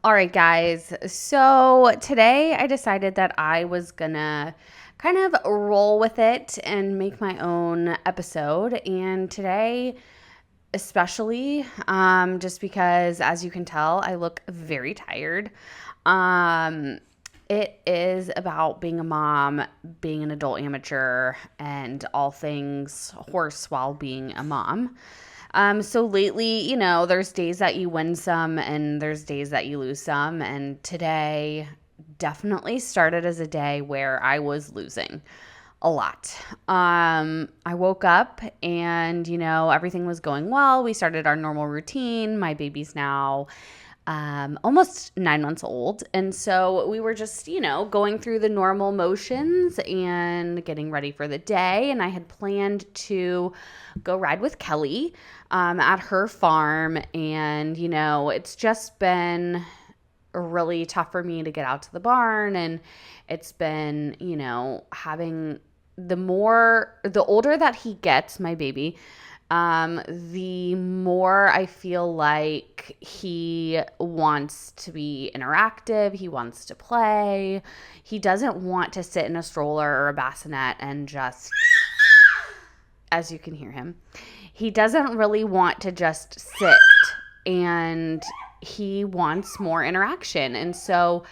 All right, guys. So today I decided that I was gonna kind of roll with it and make my own episode. And today, especially, just because, as you can tell, I look very tired. Um, it is about being a mom, being an adult amateur, and all things horse while being a mom. So lately, there's days that you win some and there's days that you lose some. And today definitely started as a day where I was losing a lot. I woke up and, everything was going well. We started our normal routine. My baby's now almost 9 months old. And so we were just, going through the normal motions and getting ready for the day. And I had planned to go ride with Kelly at her farm. And, it's just been really tough for me to get out to the barn. And it's been, having the older that he gets, my baby, the more I feel like he wants to be interactive. He wants to play. He doesn't want to sit in a stroller or a bassinet and just, as you can hear him, he doesn't really want to just sit, and he wants more interaction. And so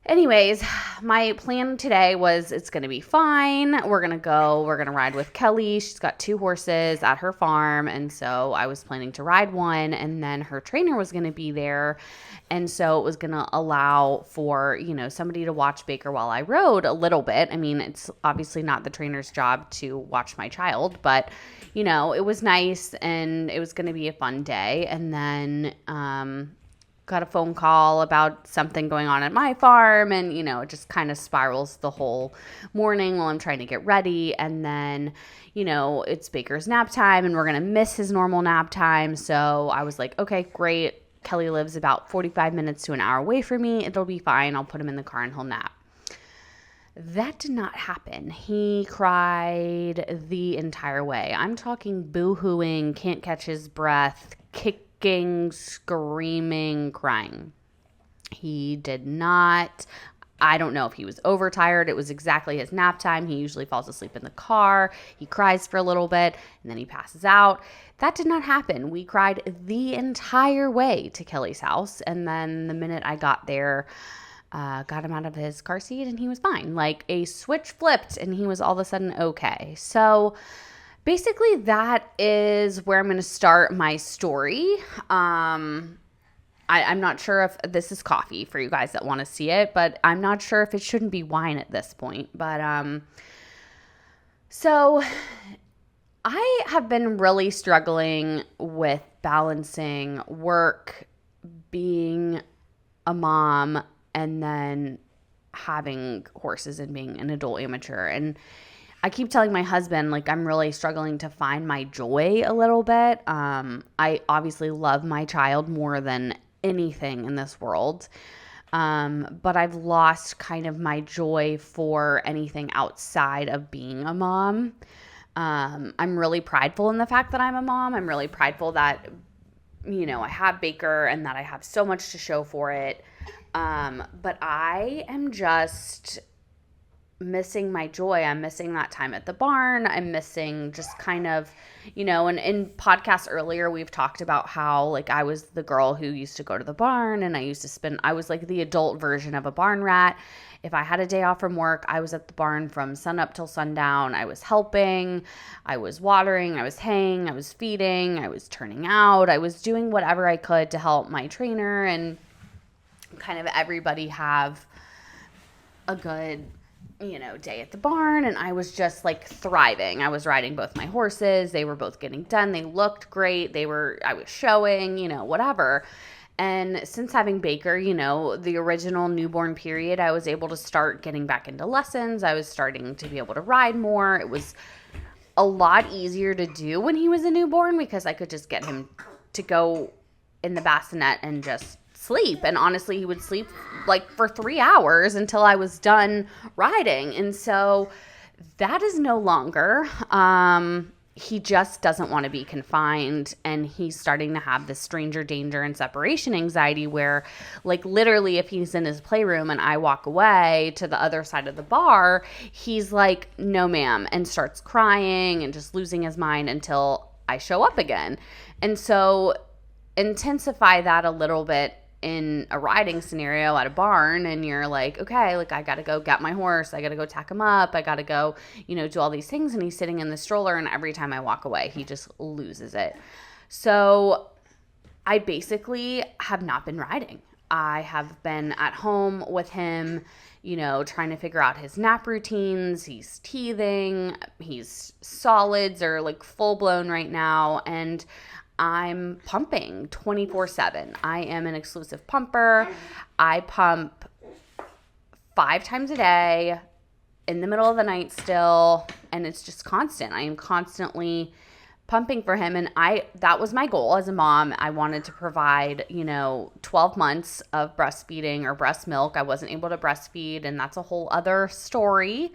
anyways, my plan today was it's going to be fine. We're going to ride with Kelly. She's got 2 horses at her farm. And so I was planning to ride one, and then her trainer was going to be there. And so it was going to allow for, somebody to watch Baker while I rode a little bit. I mean, it's obviously not the trainer's job to watch my child, but, it was nice and it was going to be a fun day. And then, got a phone call about something going on at my farm, and it just kind of spirals the whole morning while I'm trying to get ready. And then it's Baker's nap time, and we're gonna miss his normal nap time. So I was like, okay, great. Kelly lives about 45 minutes to an hour away from me. It'll be fine. I'll put him in the car and he'll nap. That did not happen. He cried the entire way. I'm talking boo-hooing, can't catch his breath, kicking, screaming, crying. He did not. I don't know if he was overtired. It was exactly his nap time. He usually falls asleep in the car. He cries for a little bit and then he passes out. That did not happen. We cried the entire way to Kelly's house. And then the minute I got there, got him out of his car seat and he was fine. Like a switch flipped and he was all of a sudden okay. So basically, that is where I'm going to start my story. I'm not sure if this is coffee for you guys that want to see it, but I'm not sure if it shouldn't be wine at this point. But so I have been really struggling with balancing work, being a mom, and then having horses and being an adult amateur. And I keep telling my husband, like, I'm really struggling to find my joy a little bit. I obviously love my child more than anything in this world. But I've lost kind of my joy for anything outside of being a mom. I'm really prideful in the fact that I'm a mom. I'm really prideful that, I have Baker and that I have so much to show for it. But I am just missing my joy. I'm missing that time at the barn. I'm missing just kind of, and in podcasts earlier, we've talked about how, like, I was the girl who used to go to the barn and I was like the adult version of a barn rat. If I had a day off from work, I was at the barn from sunup till sundown. I was helping, I was watering, I was haying, I was feeding, I was turning out, I was doing whatever I could to help my trainer and kind of everybody have a good day at the barn. And I was just like thriving. I was riding both my horses. They were both getting done. They looked great. I was showing, whatever. And since having Baker, the original newborn period, I was able to start getting back into lessons. I was starting to be able to ride more. It was a lot easier to do when he was a newborn because I could just get him to go in the bassinet and just sleep. And honestly, he would sleep like for 3 hours until I was done riding. And so that is no longer. he just doesn't want to be confined, and he's starting to have this stranger danger and separation anxiety where, like, literally if he's in his playroom and I walk away to the other side of the bar, he's like, no ma'am, and starts crying and just losing his mind until I show up again. And so intensify that a little bit in a riding scenario at a barn, and you're like, okay, like, I gotta go get my horse, I gotta go tack him up, I gotta go, do all these things, and he's sitting in the stroller, and every time I walk away, he just loses it. So I basically have not been riding. I have been at home with him, trying to figure out his nap routines. He's teething, he's solids or like full blown right now, and I'm pumping 24/7. I am an exclusive pumper. I pump 5 times a day in the middle of the night still, and it's just constant. I am constantly pumping for him, and that was my goal as a mom. I wanted to provide, 12 months of breastfeeding or breast milk. I wasn't able to breastfeed, and that's a whole other story.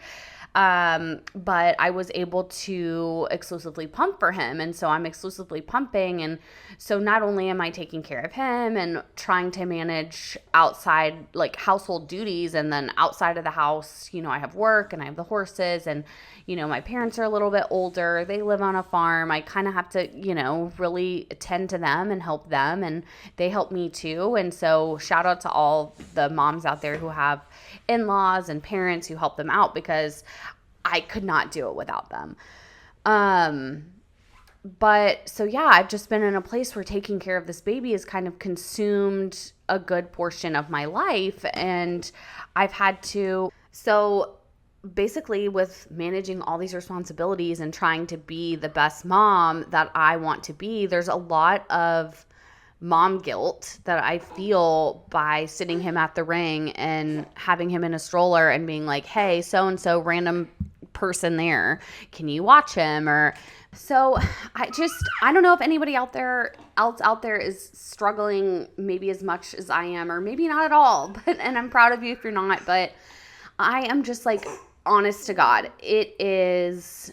But I was able to exclusively pump for him. And so I'm exclusively pumping. And so not only am I taking care of him and trying to manage outside, like, household duties, and then outside of the house, I have work and I have the horses, and, my parents are a little bit older. They live on a farm. I kind of have to, really attend to them and help them, and they help me too. And so shout out to all the moms out there who have in-laws and parents who help them out, because I could not do it without them. But so yeah, I've just been in a place where taking care of this baby has kind of consumed a good portion of my life, and I've had to, so basically with managing all these responsibilities and trying to be the best mom that I want to be, there's a lot of mom guilt that I feel by sitting him at the ring and having him in a stroller and being like, hey, so-and-so random person there, can you watch him? Or so I don't know if anybody else out there is struggling maybe as much as I am, or maybe not at all, and I'm proud of you if you're not, but I am just like, honest to God, it is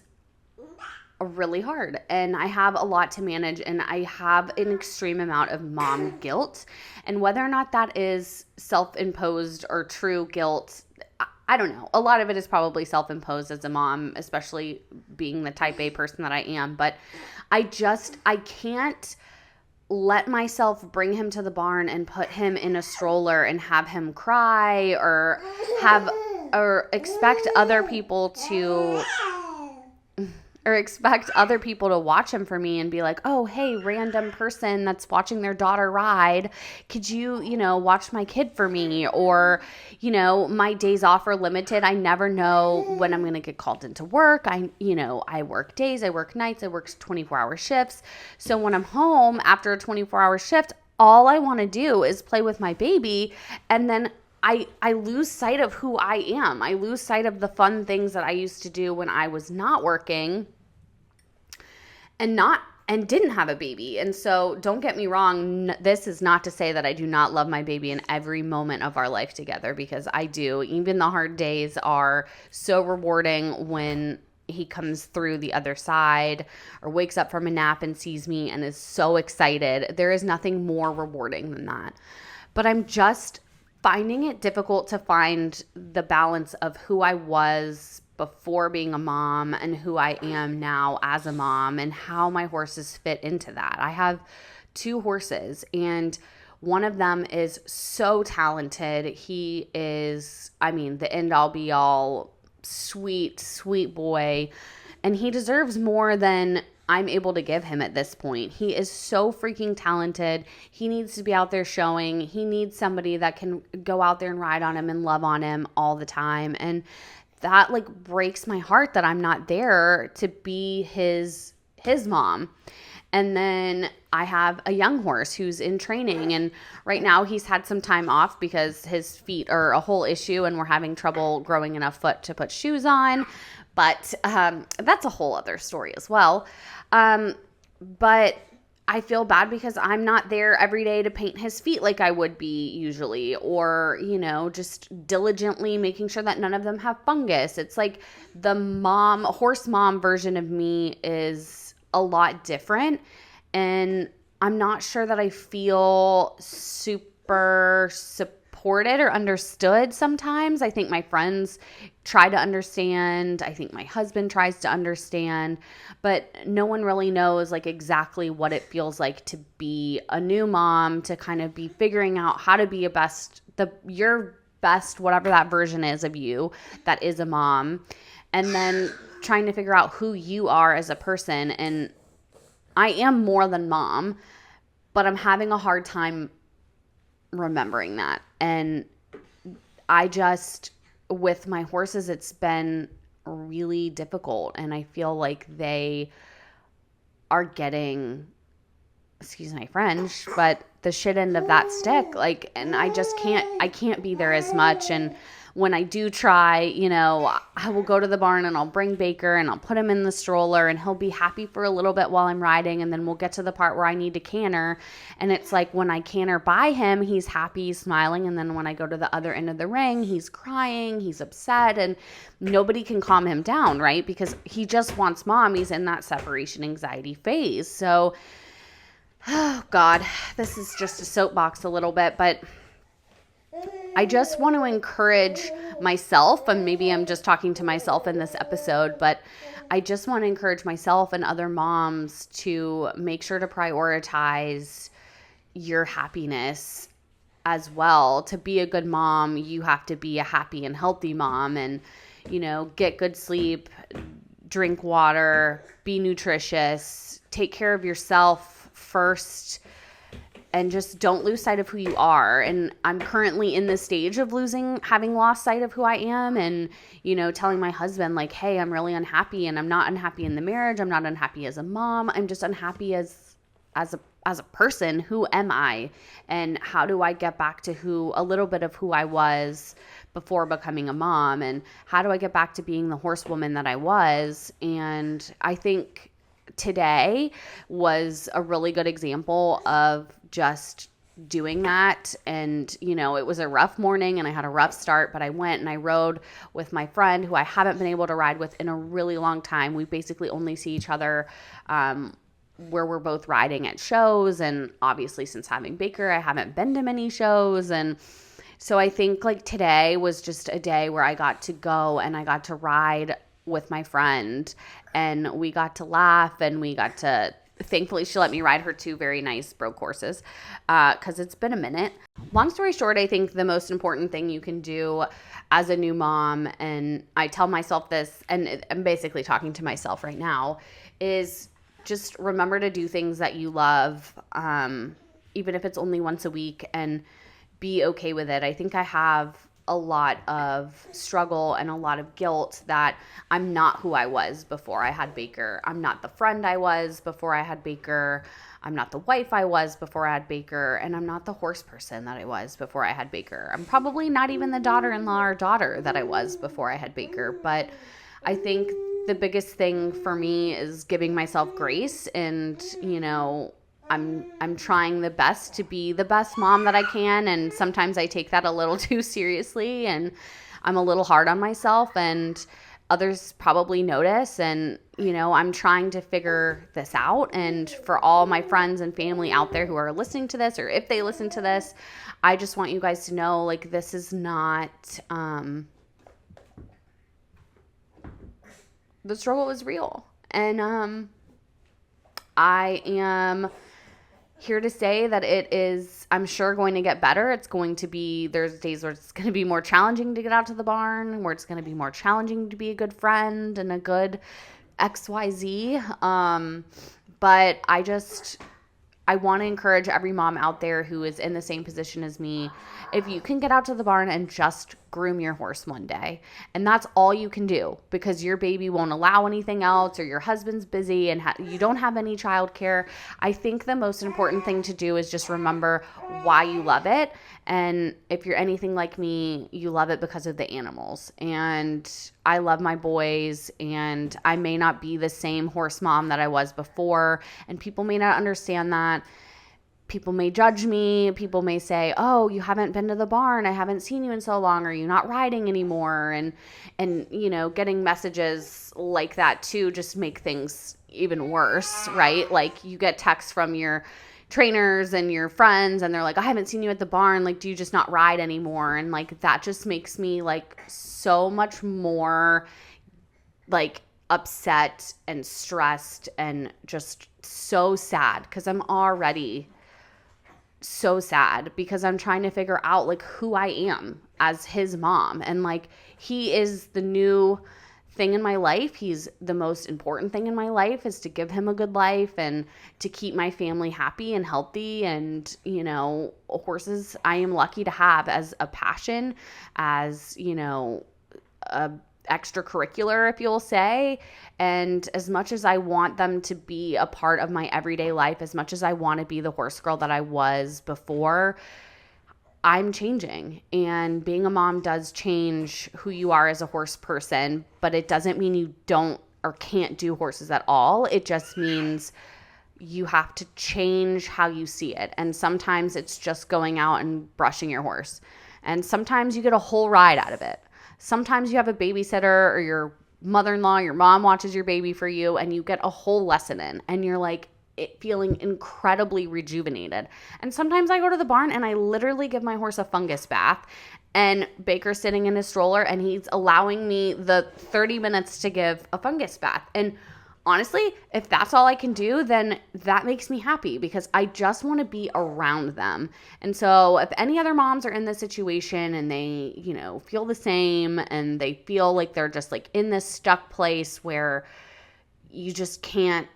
really hard, and I have a lot to manage, and I have an extreme amount of mom guilt, and whether or not that is self-imposed or true guilt, I don't know. A lot of it is probably self-imposed as a mom, especially being the type A person that I am, but I can't let myself bring him to the barn and put him in a stroller and have him cry, or expect other people to watch him for me and be like, oh, hey, random person that's watching their daughter ride, could you, watch my kid for me? Or, my days off are limited. I never know when I'm going to get called into work. I work days, I work nights, I work 24-hour shifts. So when I'm home after a 24-hour shift, all I want to do is play with my baby, and then I lose sight of who I am. I lose sight of the fun things that I used to do when I was not working and didn't have a baby. And so don't get me wrong. This is not to say that I do not love my baby in every moment of our life together, because I do. Even the hard days are so rewarding when he comes through the other side or wakes up from a nap and sees me and is so excited. There is nothing more rewarding than that. But I'm just finding it difficult to find the balance of who I was before being a mom and who I am now as a mom, and how my horses fit into that. I have 2 horses, and one of them is so talented. He is, the end all be all, sweet, sweet boy, and he deserves more than I'm able to give him at this point. He is so freaking talented. He needs to be out there showing. He needs somebody that can go out there and ride on him and love on him all the time. And that breaks my heart that I'm not there to be his mom. And then I have a young horse who's in training, and right now he's had some time off because his feet are a whole issue and we're having trouble growing enough foot to put shoes on. But that's a whole other story as well. But I feel bad because I'm not there every day to paint his feet like I would be usually, or, just diligently making sure that none of them have fungus. It's like the horse mom version of me is a lot different. And I'm not sure that I feel super supported or understood sometimes. I think my friends try to understand. I think my husband tries to understand, but no one really knows like exactly what it feels like to be a new mom, to kind of be figuring out how to be your best, whatever that version is of you that is a mom, and then trying to figure out who you are as a person. And I am more than mom, but I'm having a hard time remembering that. And with my horses, it's been really difficult. And I feel like they are getting, excuse my French, but the shit end of that stick. Like, and I can't be there as much. And when I do try, I will go to the barn and I'll bring Baker and I'll put him in the stroller and he'll be happy for a little bit while I'm riding. And then we'll get to the part where I need to canter. And it's like when I canter by him, he's happy, he's smiling. And then when I go to the other end of the ring, he's crying, he's upset, and nobody can calm him down, right? Because he just wants mom. He's in that separation anxiety phase. So, oh God, this is just a soapbox a little bit, but I just want to encourage myself, and maybe I'm just talking to myself in this episode, but I just want to encourage myself and other moms to make sure to prioritize your happiness as well. To be a good mom, you have to be a happy and healthy mom, and, get good sleep, drink water, be nutritious, take care of yourself first, and just don't lose sight of who you are. And I'm currently in this stage of having lost sight of who I am, and, telling my husband like, hey, I'm really unhappy, and I'm not unhappy in the marriage. I'm not unhappy as a mom. I'm just unhappy as a person. Who am I? And how do I get back to a little bit of who I was before becoming a mom? And how do I get back to being the horsewoman that I was? And I think today was a really good example of just doing that. And, it was a rough morning and I had a rough start, but I went and I rode with my friend who I haven't been able to ride with in a really long time. We basically only see each other where we're both riding at shows. And obviously since having Baker, I haven't been to many shows. And so I think like today was just a day where I got to go and I got to ride with my friend, and we got to laugh, and we got to, thankfully she let me ride her 2 very nice broke horses because it's been a minute. Long story short, I think the most important thing you can do as a new mom, and I tell myself this, and I'm basically talking to myself right now, is just remember to do things that you love, even if it's only once a week, and be okay with it. I think I have a lot of struggle and a lot of guilt that I'm not who I was before I had Baker. I'm not the friend I was before I had Baker. I'm not the wife I was before I had Baker. And I'm not the horse person that I was before I had Baker. I'm probably not even the daughter-in-law or daughter that I was before I had Baker. But I think the biggest thing for me is giving myself grace, and, I'm trying the best to be the best mom that I can, and sometimes I take that a little too seriously, and I'm a little hard on myself, and others probably notice, and, I'm trying to figure this out. And for all my friends and family out there who are listening to this, or if they listen to this, I just want you guys to know, like, this is not, the struggle is real, and, I am here to say that it is, I'm sure, going to get better. There's days where it's going to be more challenging to get out to the barn, where it's going to be more challenging to be a good friend and a good XYZ. But I I want to encourage every mom out there who is in the same position as me. If you can get out to the barn and just groom your horse one day, and that's all you can do because your baby won't allow anything else, or your husband's busy and you don't have any childcare, I think the most important thing to do is just remember why you love it. And if you're anything like me, you love it because of the animals. And I love my boys, and I may not be the same horse mom that I was before, and people may not understand that. People may judge me. People may say, "Oh, you haven't been to the barn. I haven't seen you in so long. Are you not riding anymore?" And getting messages like that too just make things even worse, right? Like, you get texts from your trainers and your friends, and they're like, "I haven't seen you at the barn. Like, do you just not ride anymore?" And like, that just makes me like so much more like upset and stressed and just so sad, because I'm already so sad because I'm trying to figure out like who I am as his mom. And like, he is the new thing in my life. He's the most important thing in my life, is to give him a good life and to keep my family happy and healthy. And, horses I am lucky to have as a passion, as, a extracurricular, if you'll say. And as much as I want them to be a part of my everyday life, as much as I want to be the horse girl that I was before, I'm changing. And being a mom does change who you are as a horse person, but it doesn't mean you don't or can't do horses at all. It just means you have to change how you see it. And sometimes it's just going out and brushing your horse. And sometimes you get a whole ride out of it. Sometimes you have a babysitter, or your mother-in-law, your mom watches your baby for you, and you get a whole lesson in, and you're like feeling incredibly rejuvenated. And sometimes I go to the barn and I literally give my horse a fungus bath, and Baker's sitting in his stroller and he's allowing me the 30 minutes to give a fungus bath. And honestly, if that's all I can do, then that makes me happy, because I just want to be around them. And so if any other moms are in this situation and they, feel the same, and they feel like they're just like in this stuck place where you just can't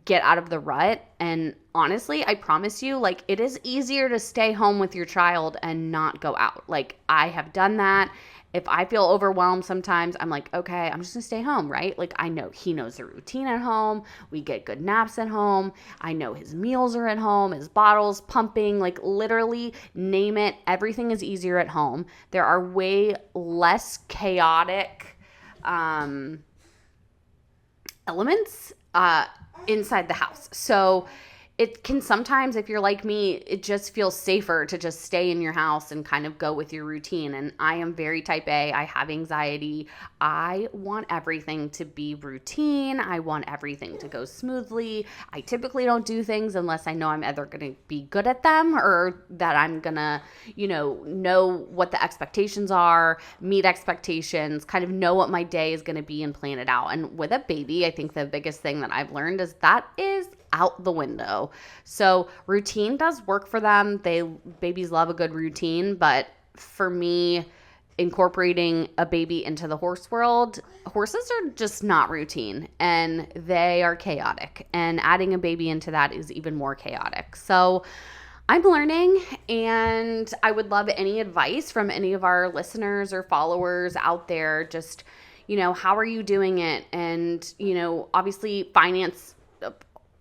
get out of the rut. And honestly, I promise you, like, it is easier to stay home with your child and not go out. Like, I have done that. If I feel overwhelmed sometimes, I'm like, okay, I'm just gonna stay home, right? Like, I know he knows the routine at home. We get good naps at home. I know his meals are at home, his bottles pumping, like, literally name it. Everything is easier at home. There are way less chaotic elements inside the house. So it can sometimes, if you're like me, it just feels safer to just stay in your house and kind of go with your routine. And I am very type A. I have anxiety. I want everything to be routine. I want everything to go smoothly. I typically don't do things unless I know I'm either going to be good at them, or that I'm going to, know what the expectations are, meet expectations, kind of know what my day is going to be and plan it out. And with a baby, I think the biggest thing that I've learned is that is out the window. So routine does work for them. Babies love a good routine, but for me, incorporating a baby into the horse world, horses are just not routine, and they are chaotic, and adding a baby into that is even more chaotic. So I'm learning, and I would love any advice from any of our listeners or followers out there. Just, how are you doing it? And, obviously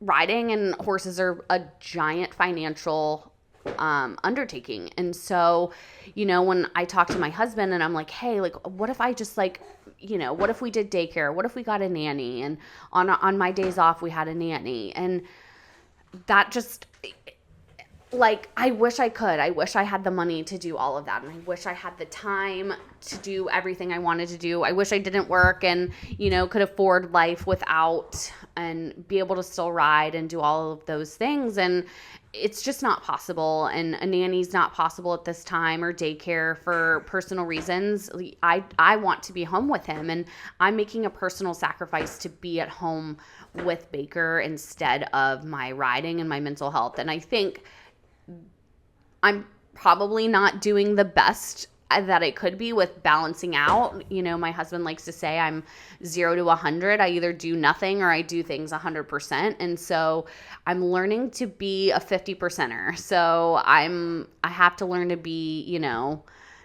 riding and horses are a giant financial undertaking. And so, when I talk to my husband and I'm like, hey, like, what if I just what if we did daycare? What if we got a nanny? And on my days off, we had a nanny. And that just, like, I wish I could. I wish I had the money to do all of that. And I wish I had the time to do everything I wanted to do. I wish I didn't work and, could afford life without, and be able to still ride and do all of those things. And it's just not possible. And a nanny's not possible at this time, or daycare, for personal reasons. I want to be home with him, and I'm making a personal sacrifice to be at home with Baker instead of my riding and my mental health. And I think I'm probably not doing the best that it could be with balancing out. My husband likes to say I'm 0 to 100. I either do nothing or I do things 100%. And so I'm learning to be a 50%er. So I have to learn to be,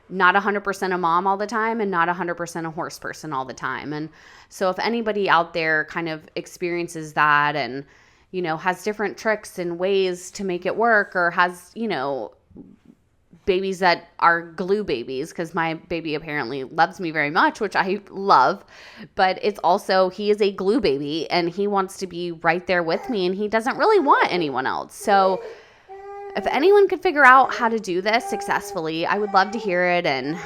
not 100% a mom all the time and not 100% a horse person all the time. And so if anybody out there kind of experiences that and, has different tricks and ways to make it work, or has, babies that are glue babies, because my baby apparently loves me very much, which I love, but it's also, he is a glue baby and he wants to be right there with me and he doesn't really want anyone else. So if anyone could figure out how to do this successfully, I would love to hear it. And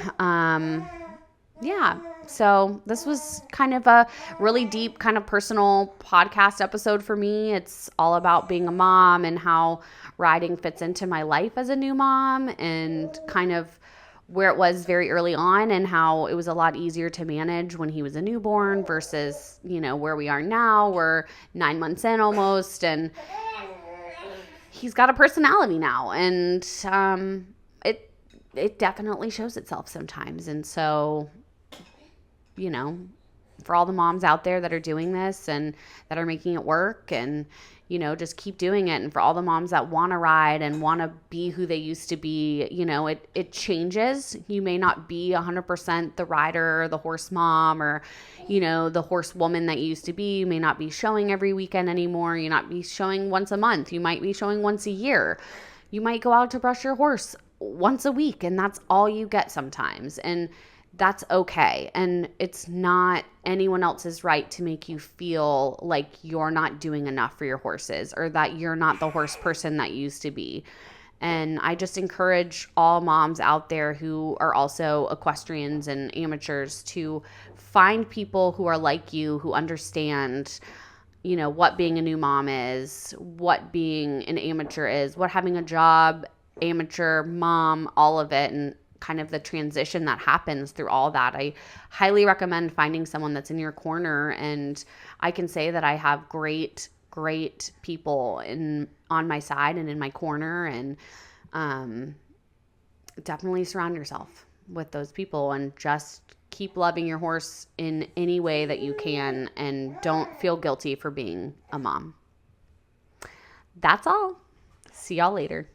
so this was kind of a really deep, kind of personal podcast episode for me. It's all about being a mom and how riding fits into my life as a new mom, and kind of where it was very early on and how it was a lot easier to manage when he was a newborn versus, where we are now. We're 9 months in almost, and he's got a personality now, and it definitely shows itself sometimes. And so, for all the moms out there that are doing this and that are making it work, and just keep doing it. And for all the moms that want to ride and want to be who they used to be, it changes. You may not be 100% the rider or the horse mom or, the horse woman that you used to be. You may not be showing every weekend anymore. You not be showing once a month. You might be showing once a year. You might go out to brush your horse once a week, and that's all you get sometimes. And that's okay. And it's not anyone else's right to make you feel like you're not doing enough for your horses, or that you're not the horse person that you used to be. And I just encourage all moms out there who are also equestrians and amateurs to find people who are like you, who understand, what being a new mom is, what being an amateur is, what having a job, amateur, mom, all of it, and kind of the transition that happens through all that. I highly recommend finding someone that's in your corner. And I can say that I have great people on my side and in my corner. And definitely surround yourself with those people, and just keep loving your horse in any way that you can, and don't feel guilty for being a mom. That's all. See y'all later.